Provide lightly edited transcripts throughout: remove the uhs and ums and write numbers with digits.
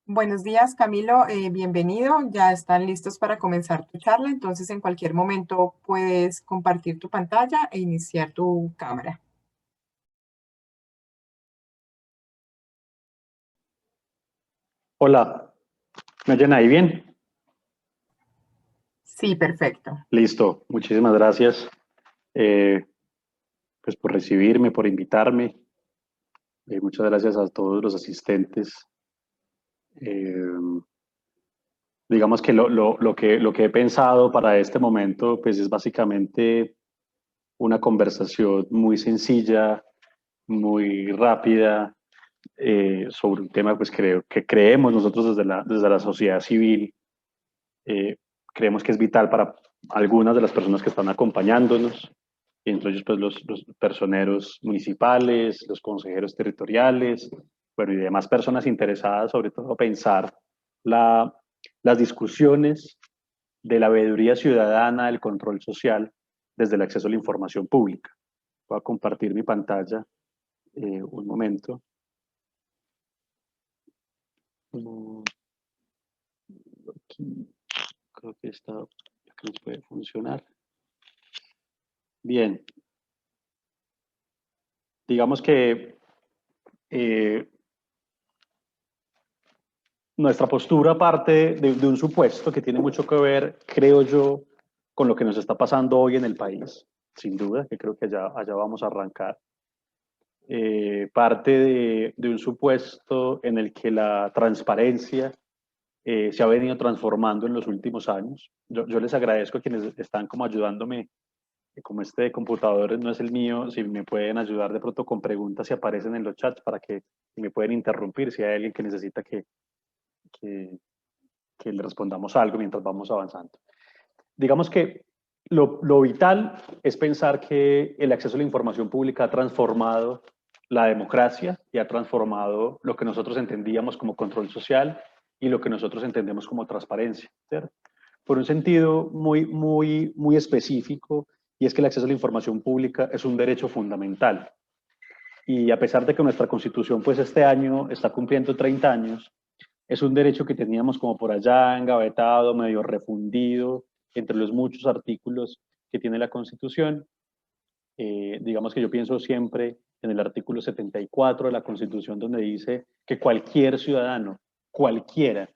Buenos días, Camilo. Bienvenido. Ya están listos para comenzar tu charla. Entonces, en cualquier momento puedes compartir tu pantalla e iniciar tu cámara. Hola, ¿me oyen ahí bien? Sí, perfecto. Listo, muchísimas gracias eh, pues por recibirme, por invitarme. Muchas gracias a todos los asistentes. Eh, digamos que lo que he pensado para este momento pues es básicamente una conversación muy sencilla, muy rápida, sobre un tema pues creo que creemos nosotros desde la sociedad civil. eh, Creemos que es vital para algunas de las personas que están acompañándonos, y entre ellos pues los personeros municipales, los consejeros territoriales, bueno, y demás personas interesadas, sobre todo pensar la, las discusiones de la veeduría ciudadana, del control social, desde el acceso a la información pública. Voy a compartir mi pantalla un momento. Mm, Aquí creo que está, que nos puede funcionar. Bien, digamos que eh, nuestra postura parte de un supuesto que tiene mucho que ver, creo yo, con lo que nos está pasando hoy en el país, sin duda, que creo que allá vamos a arrancar. Parte de un supuesto en el que la transparencia se ha venido transformando en los últimos años. Yo les agradezco a quienes están como ayudándome, como este computador no es el mío, si me pueden ayudar de pronto con preguntas si aparecen en los chats para que me pueden interrumpir si hay alguien que necesita que, que le respondamos algo mientras vamos avanzando. Digamos que lo vital es pensar que el acceso a la información pública ha transformado la democracia y ha transformado lo que nosotros entendíamos como control social y lo que nosotros entendemos como transparencia, ¿cierto? Por un sentido muy específico, y es que el acceso a la información pública es un derecho fundamental. Y a pesar de que nuestra constitución pues este año está cumpliendo 30 años, es un derecho que teníamos como por allá engavetado, medio refundido entre los muchos artículos que tiene la Constitución. Digamos que yo pienso siempre en el artículo 74 de la Constitución, donde dice que cualquier ciudadano, cualquiera,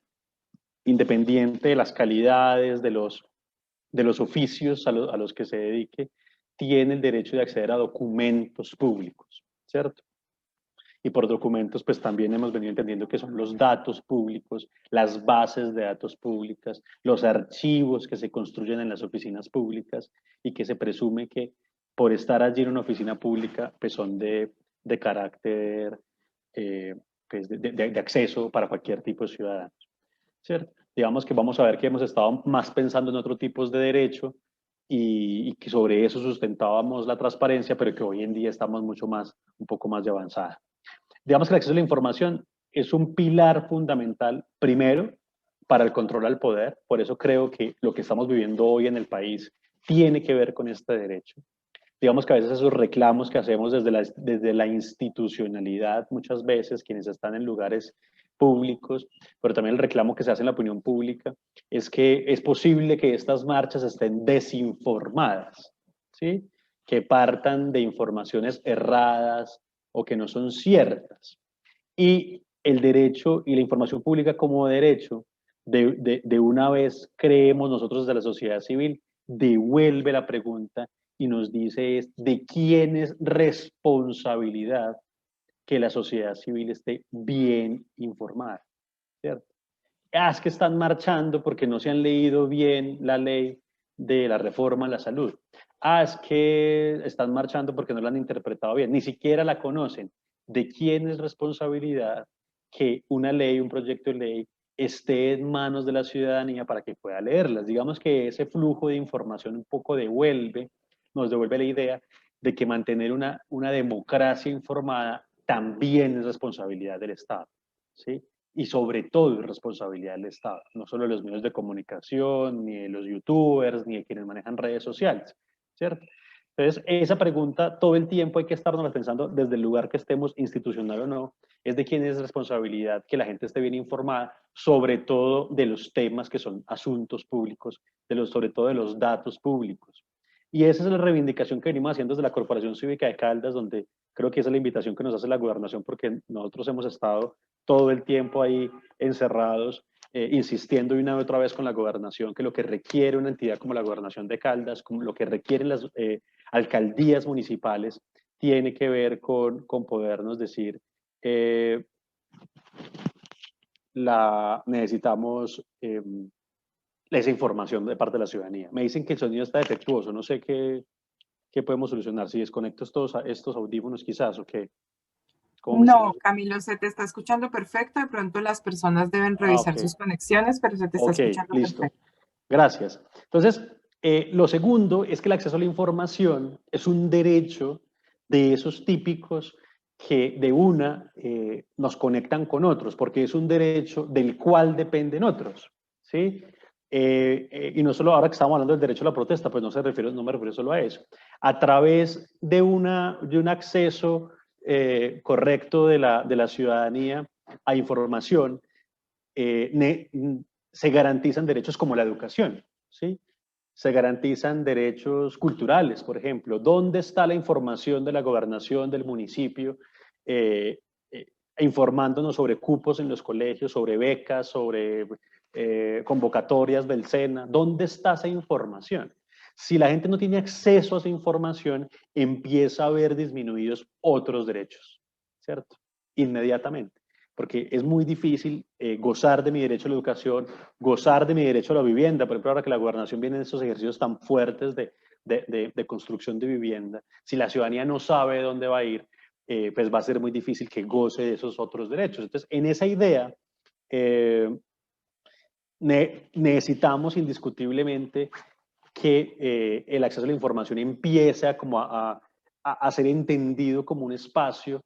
independiente de las calidades, de los oficios a los que se dedique, tiene el derecho de acceder a documentos públicos, ¿cierto? Y por documentos, pues también hemos venido entendiendo que son los datos públicos, las bases de datos públicas, los archivos que se construyen en las oficinas públicas y que se presume que por estar allí en una oficina pública, pues son de carácter, eh, pues de acceso para cualquier tipo de ciudadano, ¿cierto? Digamos que vamos a ver que hemos estado más pensando en otros tipos de derecho y que sobre eso sustentábamos la transparencia, pero que hoy en día estamos mucho más, un poco más de avanzada. Digamos que el acceso a la información es un pilar fundamental, primero, para el control al poder. Por eso creo que lo que estamos viviendo hoy en el país tiene que ver con este derecho. Digamos que a veces esos reclamos que hacemos desde la institucionalidad, muchas veces quienes están en lugares públicos, pero también el reclamo que se hace en la opinión pública, es que es posible que estas marchas estén desinformadas, ¿sí? Que partan de informaciones erradas o que no son ciertas. Y el derecho y la información pública como derecho, de una vez creemos nosotros de la sociedad civil, devuelve la pregunta y nos dice es de quién es responsabilidad que la sociedad civil esté bien informada, ¿cierto? Es que están marchando porque no se han leído bien la ley de la reforma a la salud. Es que están marchando porque no la han interpretado bien, ni siquiera la conocen. ¿De quién es responsabilidad que una ley, un proyecto de ley, esté en manos de la ciudadanía para que pueda leerlas? Digamos que ese flujo de información un poco nos devuelve la idea de que mantener una democracia informada también es responsabilidad del Estado, ¿sí? Y sobre todo es responsabilidad del Estado, no solo de los medios de comunicación, ni de los youtubers, ni de quienes manejan redes sociales, ¿cierto? Entonces, esa pregunta todo el tiempo hay que estarnos pensando desde el lugar que estemos, institucional o no, es de quién es responsabilidad que la gente esté bien informada, sobre todo de los temas que son asuntos públicos, sobre todo de los datos públicos. Y esa es la reivindicación que venimos haciendo desde la Corporación Cívica de Caldas, donde creo que esa es la invitación que nos hace la gobernación, porque nosotros hemos estado todo el tiempo ahí encerrados, insistiendo una y otra vez con la gobernación, que lo que requiere una entidad como la gobernación de Caldas, como lo que requieren las alcaldías municipales, tiene que ver con podernos decir, necesitamos esa información de parte de la ciudadanía. Me dicen que el sonido está defectuoso, no sé qué podemos solucionar, si desconecto estos audífonos quizás o qué. ¿Cómo me están? No, Camilo, se te está escuchando perfecto. De pronto las personas deben revisar Ok, sus conexiones, pero se te está ok, escuchando listo. perfecto. Gracias. Entonces, lo segundo es que el acceso a la información es un derecho de esos típicos que de una nos conectan con otros, porque es un derecho del cual dependen otros, ¿sí? Y no solo ahora que estamos hablando del derecho a la protesta, pues no me refiero solo a eso. A través de un acceso correcto de la ciudadanía a información, se garantizan derechos como la educación, ¿sí? Se garantizan derechos culturales, por ejemplo. ¿Dónde está la información de la gobernación del municipio informándonos sobre cupos en los colegios, sobre becas, sobre convocatorias del SENA? ¿Dónde está esa información? Si la gente no tiene acceso a esa información, empieza a ver disminuidos otros derechos, ¿cierto? Inmediatamente, porque es muy difícil gozar de mi derecho a la educación, gozar de mi derecho a la vivienda. Por ejemplo, ahora que la gobernación viene en estos ejercicios tan fuertes de construcción de vivienda, si la ciudadanía no sabe dónde va a ir, pues va a ser muy difícil que goce de esos otros derechos. Entonces, en esa idea, necesitamos indiscutiblemente que el acceso a la información empiece a ser entendido como un espacio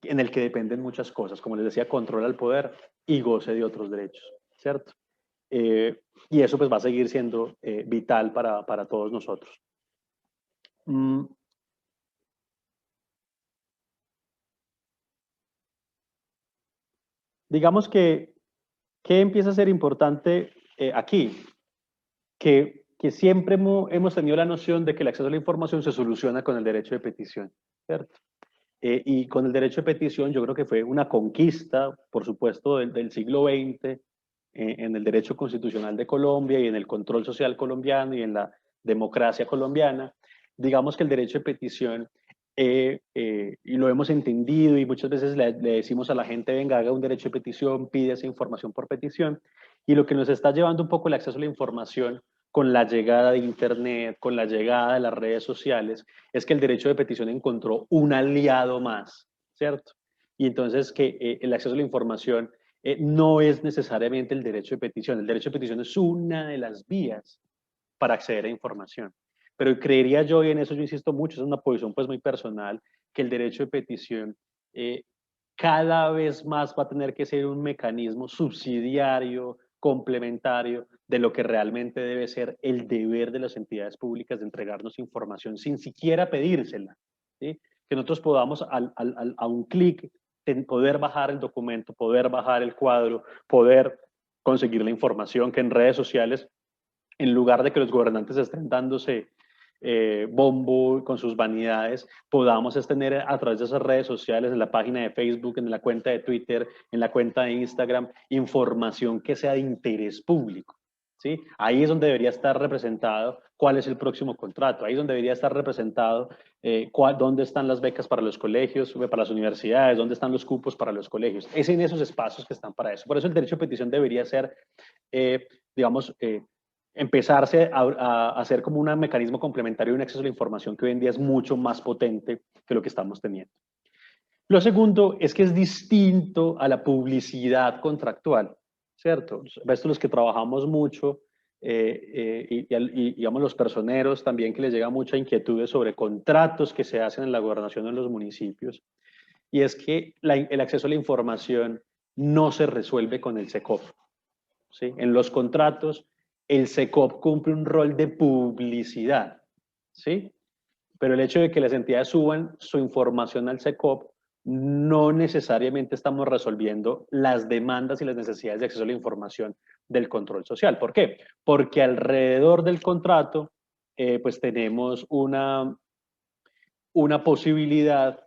en el que dependen muchas cosas, como les decía, control al poder y goce de otros derechos, ¿cierto? Y eso pues va a seguir siendo vital para todos nosotros. Digamos que, ¿qué empieza a ser importante aquí? Que siempre hemos tenido la noción de que el acceso a la información se soluciona con el derecho de petición, ¿cierto? Y con el derecho de petición yo creo que fue una conquista, por supuesto, del siglo XX, en el derecho constitucional de Colombia y en el control social colombiano y en la democracia colombiana. Digamos que el derecho de petición, y lo hemos entendido y muchas veces le decimos a la gente, venga, haga un derecho de petición, pide esa información por petición, y lo que nos está llevando un poco el acceso a la información con la llegada de Internet, con la llegada de las redes sociales, es que el derecho de petición encontró un aliado más, ¿cierto? Y entonces que el acceso a la información no es necesariamente el derecho de petición. El derecho de petición es una de las vías para acceder a información. Pero creería yo, y en eso yo insisto mucho, es una posición pues muy personal, que el derecho de petición cada vez más va a tener que ser un mecanismo subsidiario, complementario de lo que realmente debe ser el deber de las entidades públicas de entregarnos información sin siquiera pedírsela, ¿sí? Que nosotros podamos a un clic poder bajar el documento, poder bajar el cuadro, poder conseguir la información que en redes sociales, en lugar de que los gobernantes estén dándose bombo con sus vanidades, podamos tener a través de esas redes sociales, en la página de Facebook, en la cuenta de Twitter, en la cuenta de Instagram, información que sea de interés público. ¿Sí? Ahí es donde debería estar representado cuál es el próximo contrato, ahí es donde debería estar representado dónde están las becas para los colegios, para las universidades, dónde están los cupos para los colegios. Es en esos espacios que están para eso. Por eso el derecho de petición debería ser, digamos, empezarse a hacer como un mecanismo complementario de un acceso a la información que hoy en día es mucho más potente que lo que estamos teniendo. Lo segundo es que es distinto a la publicidad contractual, ¿cierto? Esto los que trabajamos mucho y digamos los personeros también que les llega mucha inquietud sobre contratos que se hacen en la gobernación en los municipios, y es que el acceso a la información no se resuelve con el SECOP, ¿sí? En los contratos el SECOP cumple un rol de publicidad, ¿sí? pero el hecho de que las entidades suban su información al SECOP, no necesariamente estamos resolviendo las demandas y las necesidades de acceso a la información del control social. ¿Por qué? Porque alrededor del contrato, pues tenemos una posibilidad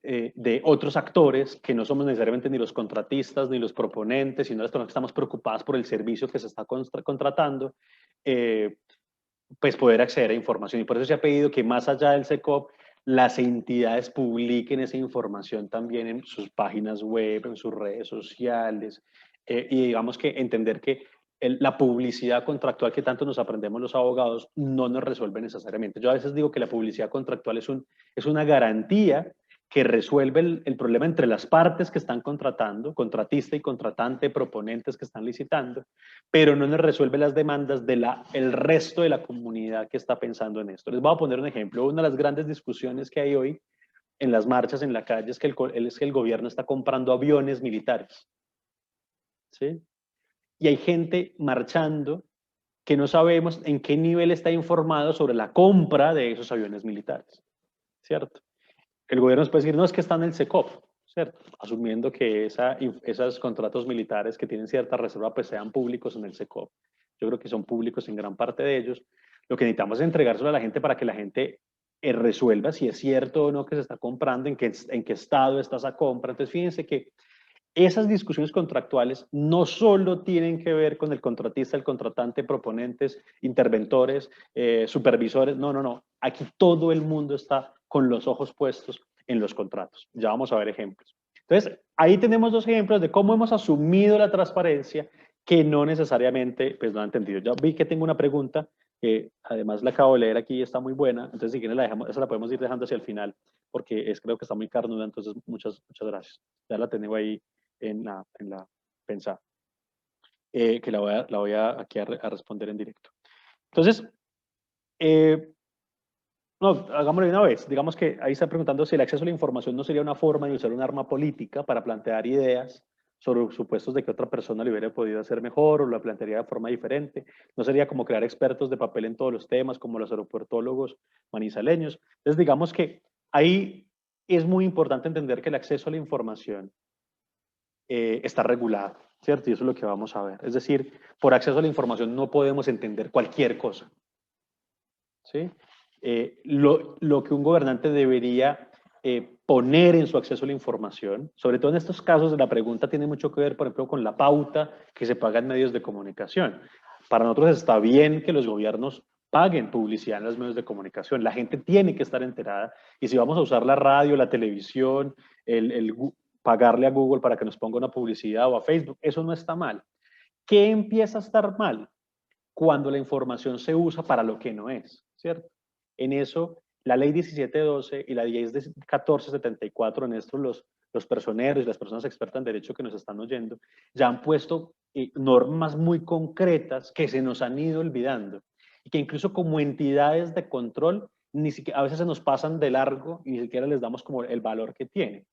de otros actores que no somos necesariamente ni los contratistas ni los proponentes, sino las personas que estamos preocupadas por el servicio que se está contratando, pues poder acceder a información. Y por eso se ha pedido que más allá del SECOP, las entidades publiquen esa información también en sus páginas web, en sus redes sociales, y digamos que entender que la publicidad contractual que tanto nos aprendemos los abogados no nos resuelve necesariamente. Yo a veces digo que la publicidad contractual es una garantía que resuelve el problema entre las partes que están contratando, contratista y contratante, proponentes que están licitando, pero no nos resuelve las demandas el resto de la comunidad que está pensando en esto. Les voy a poner un ejemplo. Una de las grandes discusiones que hay hoy en las marchas en la calle es que el gobierno está comprando aviones militares, ¿sí? Y hay gente marchando que no sabemos en qué nivel está informado sobre la compra de esos aviones militares, ¿cierto? El gobierno nos puede decir, no, es que está en el SECOP, ¿cierto? Asumiendo que esos contratos militares que tienen cierta reserva pues sean públicos en el SECOP. Yo creo que son públicos en gran parte de ellos. Lo que necesitamos es entregárselo a la gente para que la gente resuelva si es cierto o no que se está comprando, en qué estado está esa compra. Entonces, fíjense que esas discusiones contractuales no solo tienen que ver con el contratista, el contratante, proponentes, interventores, supervisores. No, no, no. Aquí todo el mundo está con los ojos puestos en los contratos. Ya vamos a ver ejemplos. Entonces, ahí tenemos dos ejemplos de cómo hemos asumido la transparencia que no necesariamente, pues no han entendido. Ya vi que tengo una pregunta que además la acabo de leer aquí y está muy buena. Entonces, si quieren, esa la podemos ir dejando hacia el final porque creo que está muy carnuda. Entonces, muchas gracias. Ya la tengo ahí en la pensar, que la voy aquí a responder en directo. Entonces, no, hagámoslo de una vez. Digamos que ahí está preguntando si el acceso a la información no sería una forma de usar un arma política para plantear ideas sobre supuestos de que otra persona lo hubiera podido hacer mejor o lo plantearía de forma diferente. No sería como crear expertos de papel en todos los temas, como los aeropuertólogos manizaleños. Entonces, digamos que ahí es muy importante entender que el acceso a la información está regulado, ¿cierto? Y eso es lo que vamos a ver. Es decir, por acceso a la información no podemos entender cualquier cosa, ¿sí? Lo que un gobernante debería poner en su acceso a la información, sobre todo en estos casos, la pregunta tiene mucho que ver, por ejemplo, con la pauta que se paga en medios de comunicación. Para nosotros está bien que los gobiernos paguen publicidad en los medios de comunicación. La gente tiene que estar enterada. Y si vamos a usar la radio, la televisión, pagarle a Google para que nos ponga una publicidad o a Facebook, eso no está mal. ¿Qué empieza a estar mal? Cuando la información se usa para lo que no es, ¿cierto? En eso, la ley 1712 y la ley 1474, en esto los personeros y las personas expertas en derecho que nos están oyendo, ya han puesto normas muy concretas que se nos han ido olvidando y que incluso como entidades de control ni siquiera, a veces se nos pasan de largo y ni siquiera les damos como el valor que tienen.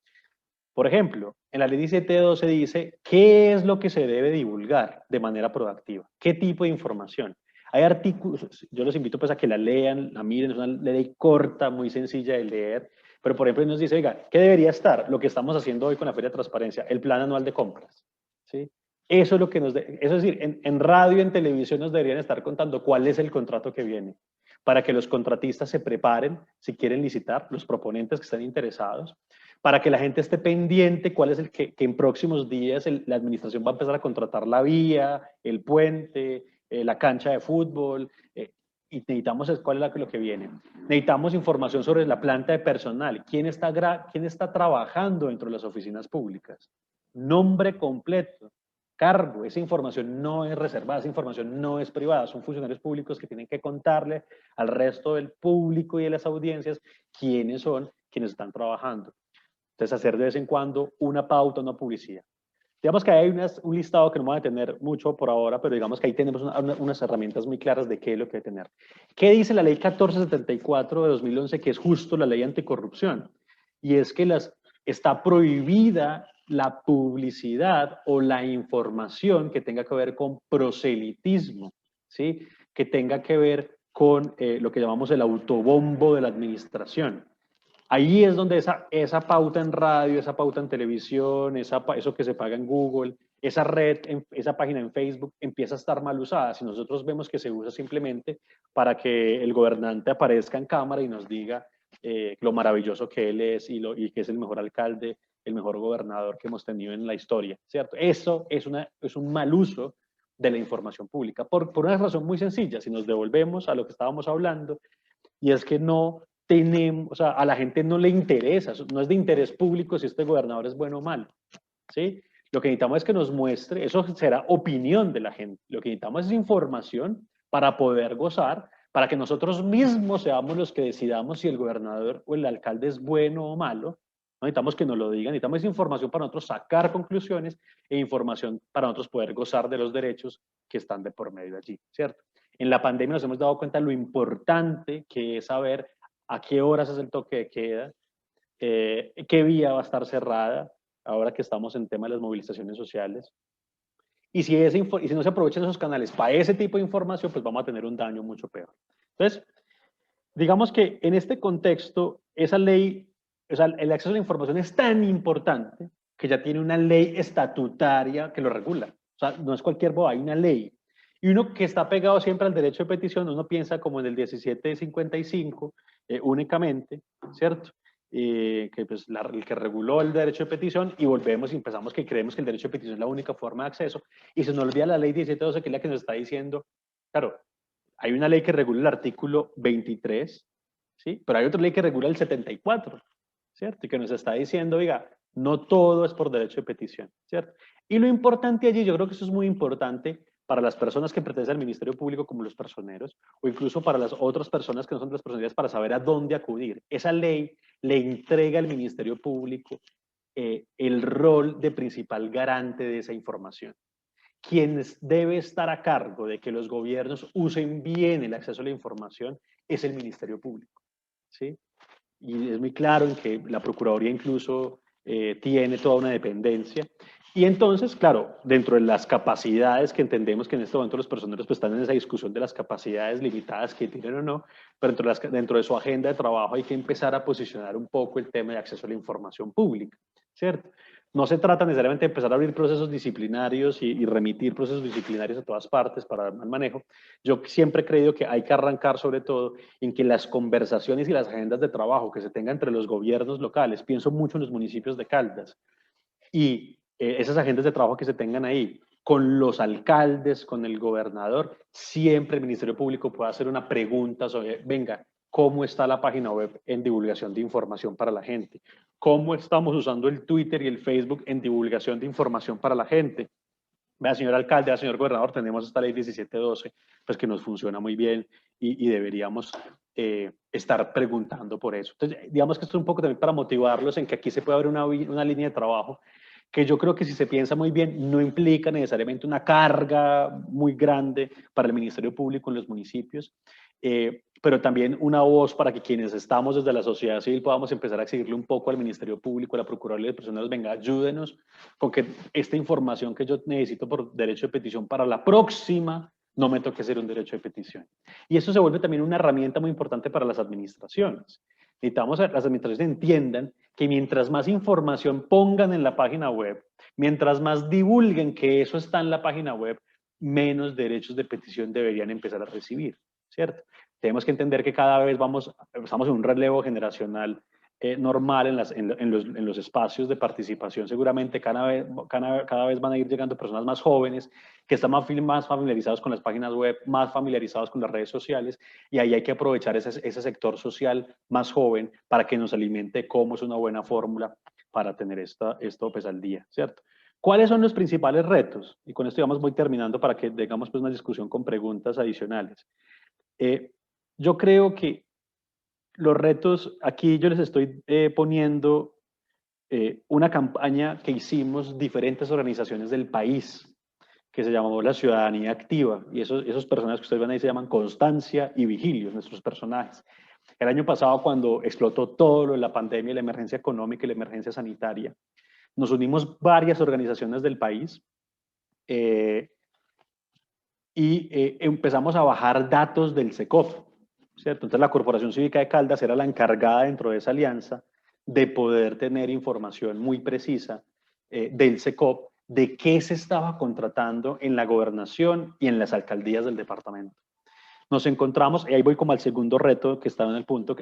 Por ejemplo, en la ley 1712 dice qué es lo que se debe divulgar de manera proactiva, qué tipo de información. Hay artículos, yo los invito pues a que la lean, la miren, es una ley corta, muy sencilla de leer, pero por ejemplo nos dice, oiga, ¿qué debería estar? Lo que estamos haciendo hoy con la Feria de Transparencia, el plan anual de compras, ¿sí? Eso es lo que eso es decir, en radio y en televisión nos deberían estar contando cuál es el contrato que viene, para que los contratistas se preparen si quieren licitar, los proponentes que están interesados, para que la gente esté pendiente cuál es el que en próximos días la administración va a empezar a contratar la vía, el puente, la cancha de fútbol, y necesitamos cuál es lo que viene. Necesitamos información sobre la planta de personal, quién está trabajando dentro de las oficinas públicas, nombre completo, cargo, esa información no es reservada, esa información no es privada, son funcionarios públicos que tienen que contarle al resto del público y de las audiencias quiénes son quienes están trabajando. Entonces, hacer de vez en cuando una pauta, una publicidad. Digamos que hay un listado que no me voy a detener mucho por ahora, pero digamos que ahí tenemos unas herramientas muy claras de qué es lo que hay que tener. ¿Qué dice la ley 1474 de 2011, que es justo la ley anticorrupción? Y es que está prohibida la publicidad o la información que tenga que ver con proselitismo, ¿sí? Que tenga que ver con lo que llamamos el autobombo de la administración. Ahí es donde esa pauta en radio, esa pauta en televisión, eso que se paga en Google, esa red, esa página en Facebook empieza a estar mal usada. Si nosotros vemos que se usa simplemente para que el gobernante aparezca en cámara y nos diga lo maravilloso que él es y que es el mejor alcalde, el mejor gobernador que hemos tenido en la historia, ¿cierto? Eso es un mal uso de la información pública, por una razón muy sencilla. Si nos devolvemos a lo que estábamos hablando, y es que no tenemos, o sea, a la gente no le interesa, no es de interés público si este gobernador es bueno o malo, ¿sí? Lo que necesitamos es que nos muestre, eso será opinión de la gente, lo que necesitamos es información para poder gozar, para que nosotros mismos seamos los que decidamos si el gobernador o el alcalde es bueno o malo. No necesitamos que nos lo digan, necesitamos información para nosotros sacar conclusiones e información para nosotros poder gozar de los derechos que están de por medio allí, ¿cierto? En la pandemia nos hemos dado cuenta de lo importante que es saber a qué horas es el toque de queda, qué vía va a estar cerrada, ahora que estamos en tema de las movilizaciones sociales. Y si no se aprovechan esos canales para ese tipo de información, pues vamos a tener un daño mucho peor. Entonces, digamos que en este contexto, esa ley, o sea, el acceso a la información es tan importante que ya tiene una ley estatutaria que lo regula. O sea, no es cualquier boba, hay una ley. Y uno que está pegado siempre al derecho de petición, uno piensa como en el 1755 únicamente, ¿cierto? Que pues el que reguló el derecho de petición y volvemos y empezamos que creemos que el derecho de petición es la única forma de acceso y se nos olvida la ley 1712 que es la que nos está diciendo, claro, hay una ley que regula el artículo 23, ¿sí? Pero hay otra ley que regula el 74, ¿cierto? Y que nos está diciendo, oiga, no todo es por derecho de petición, ¿cierto? Y lo importante allí, yo creo que eso es muy importante para las personas que pertenecen al Ministerio Público como los personeros, o incluso para las otras personas que no son de las personerías, para saber a dónde acudir. Esa ley le entrega al Ministerio Público el rol de principal garante de esa información. Quien debe estar a cargo de que los gobiernos usen bien el acceso a la información es el Ministerio Público, ¿sí? Y es muy claro en que la Procuraduría incluso tiene toda una dependencia. Y entonces, claro, dentro de las capacidades que entendemos que en este momento los personeros pues, están en esa discusión de las capacidades limitadas que tienen o no, pero dentro de su agenda de trabajo hay que empezar a posicionar un poco el tema de acceso a la información pública, ¿cierto? No se trata necesariamente de empezar a abrir procesos disciplinarios y remitir procesos disciplinarios a todas partes para dar mal manejo. Yo siempre he creído que hay que arrancar sobre todo en que las conversaciones y las agendas de trabajo que se tengan entre los gobiernos locales, pienso mucho en los municipios de Caldas, y esas agendas de trabajo que se tengan ahí, con los alcaldes, con el gobernador, siempre el Ministerio Público puede hacer una pregunta sobre, venga, ¿cómo está la página web en divulgación de información para la gente? ¿Cómo estamos usando el Twitter y el Facebook en divulgación de información para la gente? Vea, señor alcalde, vea, señor gobernador, tenemos esta ley 1712, pues que nos funciona muy bien y deberíamos estar preguntando por eso. Entonces, digamos que esto es un poco también para motivarlos en que aquí se puede haber una línea de trabajo que yo creo que si se piensa muy bien, no implica necesariamente una carga muy grande para el Ministerio Público en los municipios, pero también una voz para que quienes estamos desde la sociedad civil podamos empezar a exigirle un poco al Ministerio Público, a la Procuraduría de Personas, venga, ayúdenos con que esta información que yo necesito por derecho de petición para la próxima no me toque hacer un derecho de petición. Y eso se vuelve también una herramienta muy importante para las administraciones. Necesitamos que las administraciones entiendan que mientras más información pongan en la página web, mientras más divulguen que eso está en la página web, menos derechos de petición deberían empezar a recibir, ¿cierto? Tenemos que entender que cada vez estamos en un relevo generacional normal en los espacios de participación. Seguramente cada vez van a ir llegando personas más jóvenes que están más familiarizados con las páginas web, más familiarizados con las redes sociales, y ahí hay que aprovechar ese sector social más joven para que nos alimente cómo es una buena fórmula para tener esto pues al día, ¿cierto? ¿Cuáles son los principales retos? Y con esto voy terminando para que tengamos pues una discusión con preguntas adicionales. Yo creo que los retos, aquí yo les estoy poniendo una campaña que hicimos diferentes organizaciones del país, que se llamó La Ciudadanía Activa, y esos personajes que ustedes ven ahí se llaman Constancia y Vigilio, nuestros personajes. El año pasado, cuando explotó todo lo de la pandemia, la emergencia económica y la emergencia sanitaria, nos unimos varias organizaciones del país y empezamos a bajar datos del SECOP, ¿cierto? Entonces la Corporación Cívica de Caldas era la encargada dentro de esa alianza de poder tener información muy precisa del SECOP de qué se estaba contratando en la gobernación y en las alcaldías del departamento. Nos encontramos, y ahí voy como al segundo reto que estaba en el punto,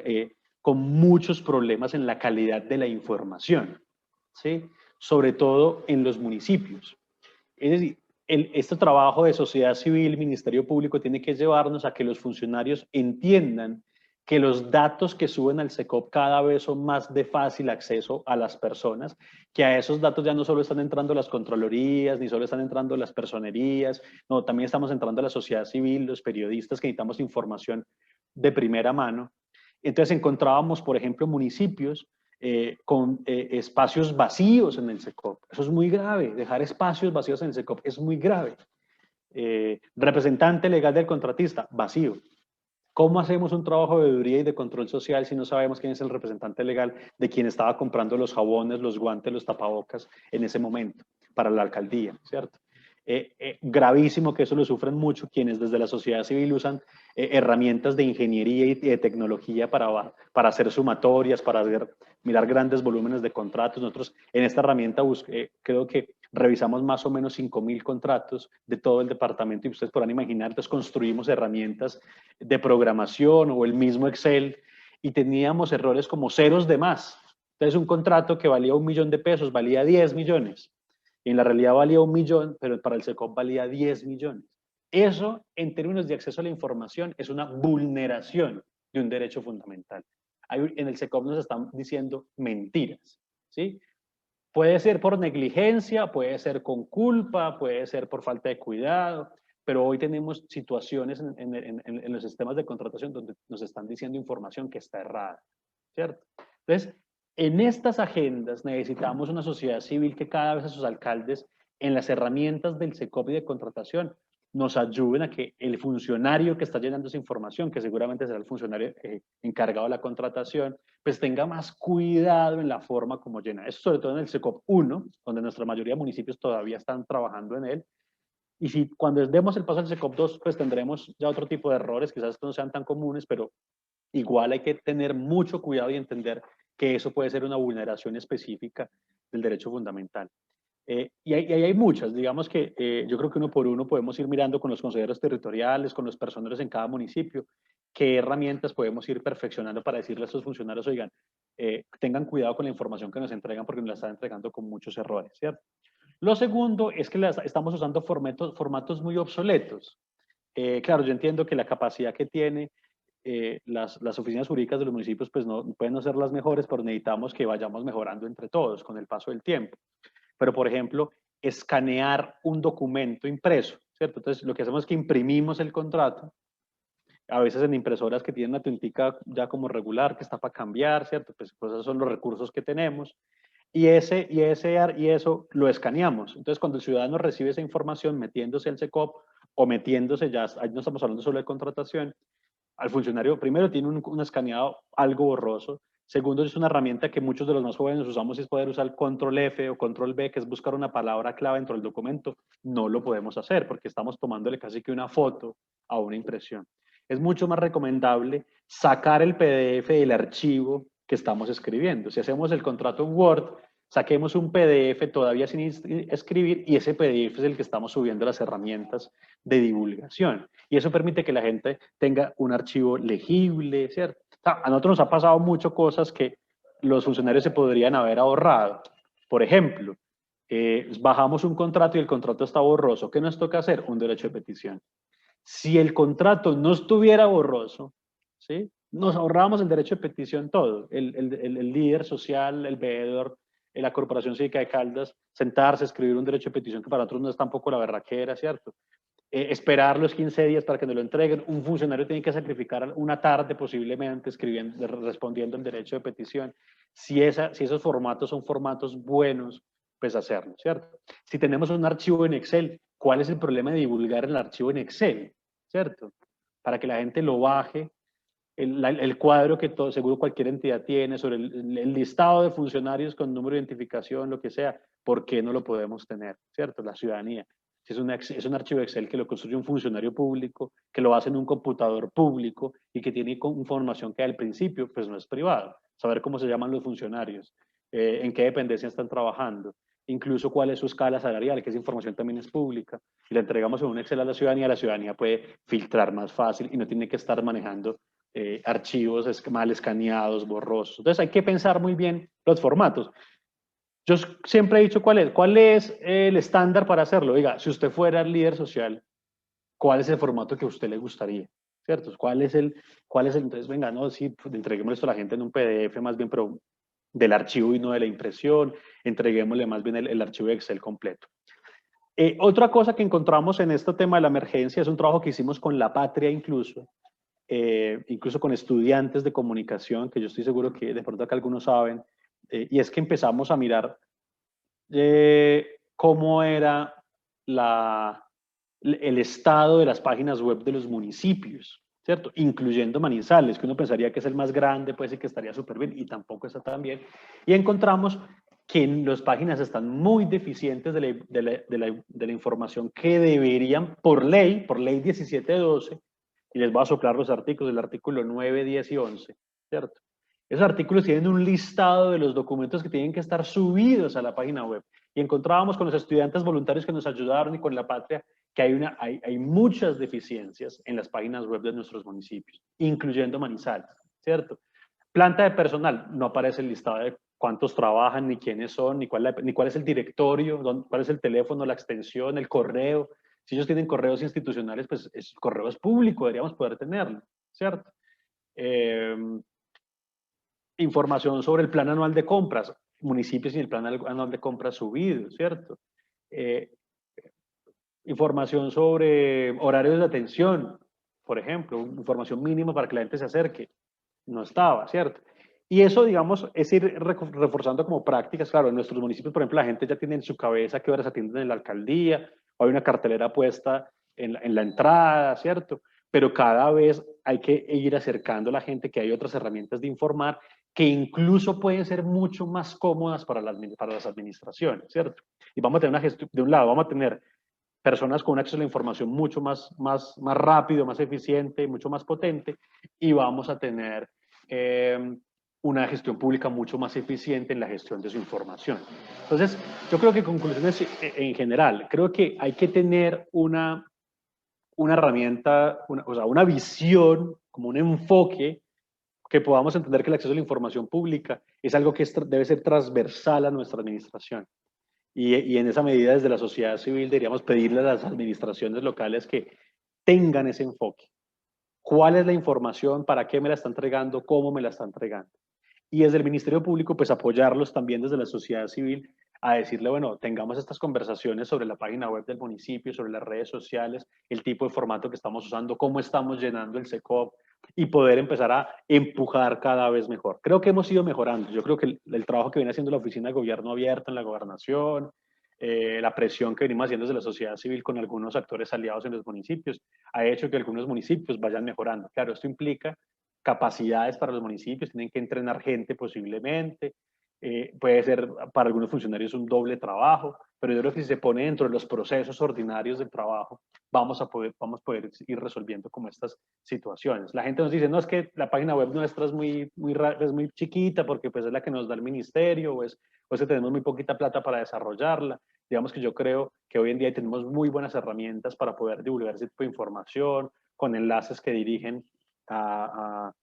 con muchos problemas en la calidad de la información, ¿sí? Sobre todo en los municipios. Es decir, este trabajo de sociedad civil, Ministerio Público, tiene que llevarnos a que los funcionarios entiendan que los datos que suben al SECOP cada vez son más de fácil acceso a las personas, que a esos datos ya no solo están entrando las contralorías, ni solo están entrando las personerías, no, también estamos entrando a la sociedad civil, los periodistas que necesitamos información de primera mano. Entonces encontrábamos, por ejemplo, municipios con espacios vacíos en el SECOP. Eso es muy grave, dejar espacios vacíos en el SECOP es muy grave. Representante legal del contratista, vacío. ¿Cómo hacemos un trabajo de veeduría y de control social si no sabemos quién es el representante legal de quien estaba comprando los jabones, los guantes, los tapabocas en ese momento para la alcaldía, ¿cierto? Gravísimo que eso lo sufren mucho quienes desde la sociedad civil usan herramientas de ingeniería y de tecnología para hacer sumatorias, para mirar grandes volúmenes de contratos. Nosotros en esta herramienta creo que revisamos más o menos 5.000 contratos de todo el departamento y ustedes podrán imaginar, entonces construimos herramientas de programación o el mismo Excel y teníamos errores como ceros de más. Entonces un contrato que valía 1.000.000 de pesos valía 10 millones. Y en la realidad valía 1.000.000, pero para el SECOP valía 10 millones. Eso, en términos de acceso a la información, es una vulneración de un derecho fundamental. En el SECOP nos están diciendo mentiras, ¿sí? Puede ser por negligencia, puede ser con culpa, puede ser por falta de cuidado, pero hoy tenemos situaciones en los sistemas de contratación donde nos están diciendo información que está errada, ¿cierto? Entonces, en estas agendas necesitamos una sociedad civil que cada vez a sus alcaldes, en las herramientas del SECOP y de contratación, nos ayuden a que el funcionario que está llenando esa información, que seguramente será el funcionario encargado de la contratación, pues tenga más cuidado en la forma como llena. Eso sobre todo en el SECOP 1, donde nuestra mayoría de municipios todavía están trabajando en él. Y si cuando demos el paso al SECOP 2, pues tendremos ya otro tipo de errores, quizás no sean tan comunes, pero igual hay que tener mucho cuidado y entender que eso puede ser una vulneración específica del derecho fundamental. Y ahí hay muchas, digamos que yo creo que uno por uno podemos ir mirando con los consejeros territoriales, con los personeros en cada municipio, qué herramientas podemos ir perfeccionando para decirle a estos funcionarios, oigan, tengan cuidado con la información que nos entregan porque nos la están entregando con muchos errores, ¿cierto? Lo segundo es que estamos usando formatos muy obsoletos. Claro, yo entiendo que la capacidad que tiene las oficinas jurídicas de los municipios pues no pueden no ser las mejores, pero necesitamos que vayamos mejorando entre todos con el paso del tiempo. Pero, por ejemplo, escanear un documento impreso, ¿cierto? Entonces, lo que hacemos es que imprimimos el contrato, a veces en impresoras que tienen una tintica ya como regular, que está para cambiar, ¿cierto? Pues esos son los recursos que tenemos. Y eso lo escaneamos. Entonces, cuando el ciudadano recibe esa información metiéndose al SECOP o metiéndose ya, ahí no estamos hablando solo de contratación, al funcionario primero tiene un escaneado algo borroso. Segundo, es una herramienta que muchos de los más jóvenes usamos y es poder usar control F o control B, que es buscar una palabra clave dentro del documento. No lo podemos hacer porque estamos tomándole casi que una foto a una impresión. Es mucho más recomendable sacar el PDF del archivo que estamos escribiendo. Si hacemos el contrato en Word, saquemos un PDF todavía sin escribir y ese PDF es el que estamos subiendo a las herramientas de divulgación. Y eso permite que la gente tenga un archivo legible, ¿cierto? O sea, a nosotros nos ha pasado mucho cosas que los funcionarios se podrían haber ahorrado. Por ejemplo, bajamos un contrato y el contrato está borroso. ¿Qué nos toca hacer? Un derecho de petición. Si el contrato no estuviera borroso, ¿sí? Nos ahorramos el derecho de petición todo. El líder social, el veedor, la Corporación Cívica de Caldas, sentarse, escribir un derecho de petición que para nosotros no es tampoco la berraquera, ¿cierto? Esperar los 15 días para que nos lo entreguen. Un funcionario tiene que sacrificar una tarde posiblemente escribiendo, respondiendo el derecho de petición. Si esos formatos son formatos buenos, pues hacerlo, ¿cierto? Si tenemos un archivo en Excel, ¿cuál es el problema de divulgar el archivo en Excel? ¿Cierto? Para que la gente lo baje, el cuadro que todo, seguro cualquier entidad tiene sobre el listado de funcionarios con número de identificación, lo que sea, ¿por qué no lo podemos tener? ¿Cierto? La ciudadanía. si es un archivo Excel que lo construye un funcionario público, que lo hace en un computador público y que tiene información que al principio pues no es privada. Saber cómo se llaman los funcionarios, en qué dependencia están trabajando, incluso cuál es su escala salarial, que esa información también es pública, y la entregamos en un Excel a la ciudadanía puede filtrar más fácil y no tiene que estar manejando archivos mal escaneados, borrosos. Entonces hay que pensar muy bien los formatos. Yo siempre he dicho cuál es el estándar para hacerlo. Oiga, si usted fuera el líder social, ¿cuál es el formato que a usted le gustaría? ¿Cierto? Entonces, venga, no, sí, pues, entreguemos esto a la gente en un PDF más bien, pero del archivo y no de la impresión, entreguémosle más bien el archivo de Excel completo. Otra cosa que encontramos en este tema de la emergencia es un trabajo que hicimos con La Patria incluso con estudiantes de comunicación, que yo estoy seguro que de pronto acá algunos saben, y es que empezamos a mirar cómo era el estado de las páginas web de los municipios, ¿cierto? Incluyendo Manizales, que uno pensaría que es el más grande, pues sí que estaría súper bien, y tampoco está tan bien. Y encontramos que las páginas están muy deficientes de la información que deberían, por ley 1712, y les voy a soplar los artículos, el artículo 9, 10 y 11, ¿cierto? Esos artículos tienen un listado de los documentos que tienen que estar subidos a la página web. Y encontrábamos con los estudiantes voluntarios que nos ayudaron y con La Patria que hay muchas deficiencias en las páginas web de nuestros municipios, incluyendo Manizales, ¿cierto? Planta de personal, no aparece el listado de cuántos trabajan, ni quiénes son, ni cuál es el directorio, cuál es el teléfono, la extensión, el correo. Si ellos tienen correos institucionales, pues el correo es público, deberíamos poder tenerlo, ¿cierto? Información sobre el plan anual de compras, municipios sin el plan anual de compras subido, ¿cierto? Información sobre horarios de atención, por ejemplo, información mínima para que la gente se acerque, no estaba, ¿cierto? Y eso, digamos, es ir reforzando como prácticas. Claro, en nuestros municipios, por ejemplo, la gente ya tiene en su cabeza qué horas atienden en la alcaldía, o hay una cartelera puesta en la entrada, ¿cierto? Pero cada vez hay que ir acercando a la gente que hay otras herramientas de informar que incluso pueden ser mucho más cómodas para las administraciones, ¿cierto? Y vamos a tener una gestión, de un lado, vamos a tener personas con un acceso a la información mucho más rápido, más eficiente, mucho más potente, y vamos a tener una gestión pública mucho más eficiente en la gestión de su información. Entonces, yo creo que conclusiones en general, creo que hay que tener una herramienta, o sea, una visión, como un enfoque, que podamos entender que el acceso a la información pública es algo que debe ser transversal a nuestra administración. Y en esa medida, desde la sociedad civil, deberíamos pedirle a las administraciones locales que tengan ese enfoque. ¿Cuál es la información? ¿Para qué me la está entregando? ¿Cómo me la está entregando? Y desde el Ministerio Público, pues apoyarlos también desde la sociedad civil a decirle, bueno, tengamos estas conversaciones sobre la página web del municipio, sobre las redes sociales, el tipo de formato que estamos usando, cómo estamos llenando el SECOP y poder empezar a empujar cada vez mejor. Creo que hemos ido mejorando. Yo creo que el trabajo que viene haciendo la Oficina de Gobierno Abierto en la Gobernación, la presión que venimos haciendo desde la sociedad civil con algunos actores aliados en los municipios, ha hecho que algunos municipios vayan mejorando. Claro, esto implica capacidades para los municipios, tienen que entrenar gente posiblemente, puede ser para algunos funcionarios un doble trabajo, pero yo creo que si se pone dentro de los procesos ordinarios del trabajo, vamos a poder ir resolviendo como estas situaciones. La gente nos dice, no, es que la página web nuestra es muy chiquita porque pues es la que nos da el ministerio, o es que tenemos muy poquita plata para desarrollarla. Digamos que yo creo que hoy en día tenemos muy buenas herramientas para poder divulgar ese tipo de información, con enlaces que dirigen a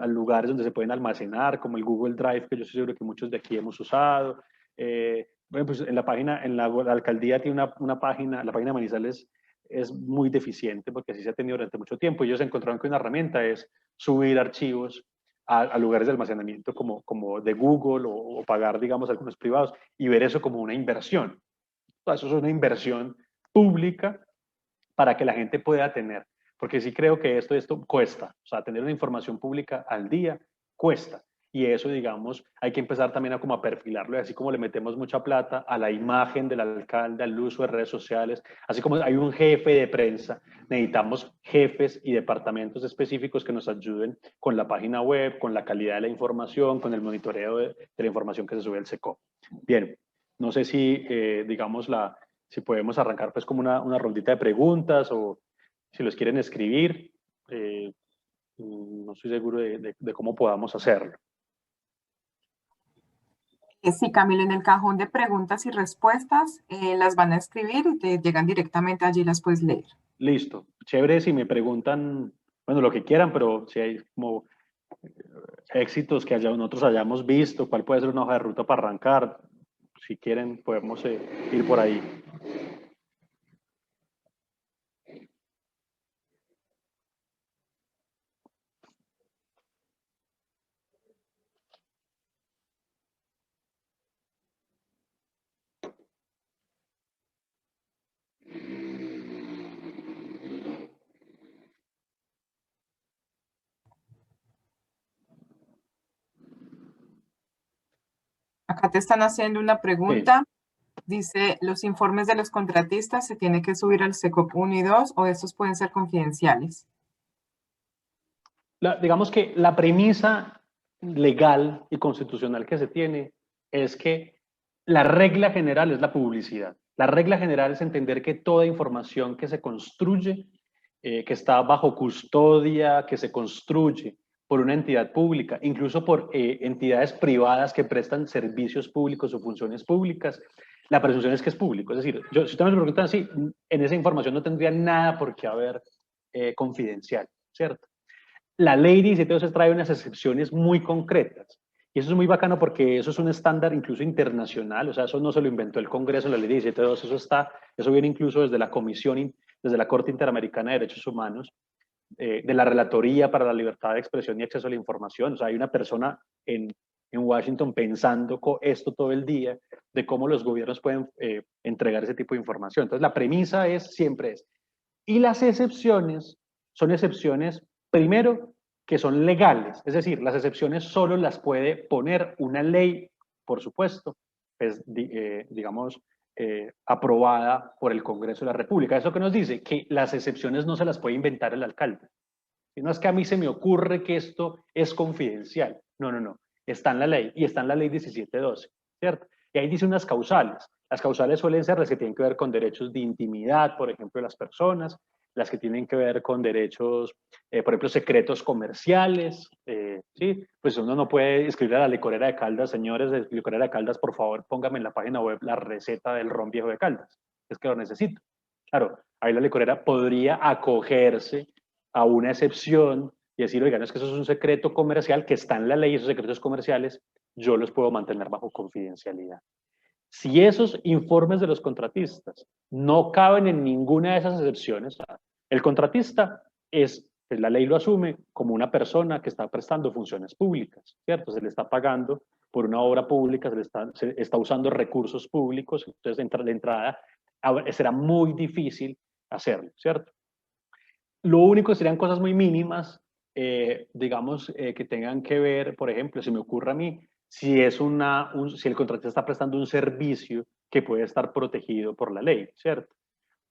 lugares donde se pueden almacenar, como el Google Drive, que yo estoy seguro que muchos de aquí hemos usado. Bueno, pues en la alcaldía tiene una página, la página de Manizales es muy deficiente porque así se ha tenido durante mucho tiempo. Ellos encontraron que una herramienta es subir archivos a lugares de almacenamiento como de Google o pagar, digamos, algunos privados y ver eso como una inversión. Eso es una inversión pública para que la gente pueda tener. Porque sí creo que esto cuesta. O sea, tener una información pública al día cuesta. Y eso, digamos, hay que empezar también a perfilarlo. Y así como le metemos mucha plata a la imagen del alcalde, al uso de redes sociales, así como hay un jefe de prensa, necesitamos jefes y departamentos específicos que nos ayuden con la página web, con la calidad de la información, con el monitoreo de la información que se sube al SECOP. Bien, no sé si, digamos, si podemos arrancar pues como una rondita de preguntas o si los quieren escribir. No estoy seguro de cómo podamos hacerlo. Sí, Camilo, en el cajón de preguntas y respuestas las van a escribir y te llegan directamente allí, las puedes leer. Listo. Chévere si me preguntan, bueno, lo que quieran, pero si hay como éxitos que nosotros hayamos visto, cuál puede ser una hoja de ruta para arrancar. Si quieren, podemos ir por ahí. Acá te están haciendo una Sí. pregunta. Dice, ¿los informes de los contratistas se tienen que subir al SECOP 1 y 2 o estos pueden ser confidenciales? Digamos que la premisa legal y constitucional que se tiene es que la regla general es la publicidad. La regla general es entender que toda información que se construye, que está bajo custodia, que se construye por una entidad pública, incluso por entidades privadas que prestan servicios públicos o funciones públicas, la presunción es que es público. Es decir, si ustedes me preguntan así, en esa información no tendría nada por qué haber confidencial, ¿cierto? La ley 17.12 trae unas excepciones muy concretas. Y eso es muy bacano porque eso es un estándar incluso internacional, o sea, eso no se lo inventó el Congreso, la ley 17.12, eso viene incluso desde la Comisión, desde la Corte Interamericana de Derechos Humanos, de la Relatoría para la Libertad de Expresión y Acceso a la Información. O sea, hay una persona en Washington pensando esto todo el día, de cómo los gobiernos pueden entregar ese tipo de información. Entonces, la premisa siempre es, y las excepciones son excepciones, primero, que son legales, es decir, las excepciones solo las puede poner una ley, por supuesto, pues, digamos, aprobada por el Congreso de la República. ¿Eso qué nos dice? Que las excepciones no se las puede inventar el alcalde. Y no es que a mí se me ocurre que esto es confidencial. No, no, no. Está en la ley y está en la ley 17.12, ¿cierto? Y ahí dice unas causales. Las causales suelen ser las que tienen que ver con derechos de intimidad, por ejemplo, de las personas, las que tienen que ver con derechos, por ejemplo, secretos comerciales, ¿sí? Pues uno no puede escribir a la licorera de Caldas, señores de licorera de Caldas, por favor, póngame en la página web la receta del ron viejo de Caldas. Es que lo necesito. Claro, ahí la licorera podría acogerse a una excepción y decir, oigan, es que eso es un secreto comercial que está en la ley, esos secretos comerciales, yo los puedo mantener bajo confidencialidad. Si esos informes de los contratistas no caben en ninguna de esas excepciones, el contratista la ley lo asume como una persona que está prestando funciones públicas, ¿cierto? Se le está pagando por una obra pública, se está usando recursos públicos, entonces de entrada será muy difícil hacerlo, ¿cierto? Lo único serían cosas muy mínimas, digamos, que tengan que ver, por ejemplo, se me ocurre a mí, si si el contratista está prestando un servicio que puede estar protegido por la ley, ¿cierto?